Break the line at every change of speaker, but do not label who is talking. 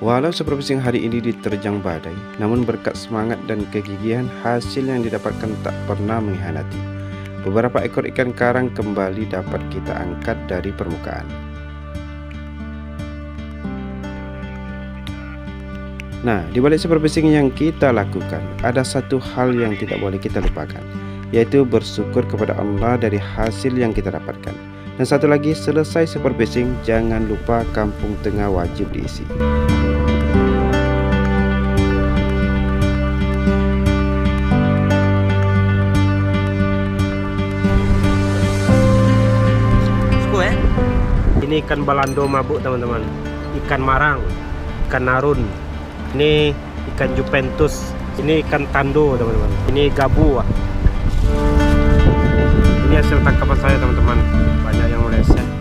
Walau superfishing hari ini diterjang badai, namun berkat semangat dan kegigihan, hasil yang didapatkan tak pernah mengkhianati. Beberapa ekor ikan karang kembali dapat kita angkat dari permukaan. Nah, di balik superfishing yang kita lakukan, ada satu hal yang tidak boleh kita lupakan, yaitu bersyukur kepada Allah dari hasil yang kita dapatkan. Dan satu lagi, selesai superfishing, jangan lupa kampung tengah wajib diisi.
Ini ikan balando mabuk teman-teman, ikan marang, ikan narun, ini ikan juventus, ini ikan tando teman-teman, ini gabu. Ini hasil tangkapan saya teman-teman, banyak yang meleset.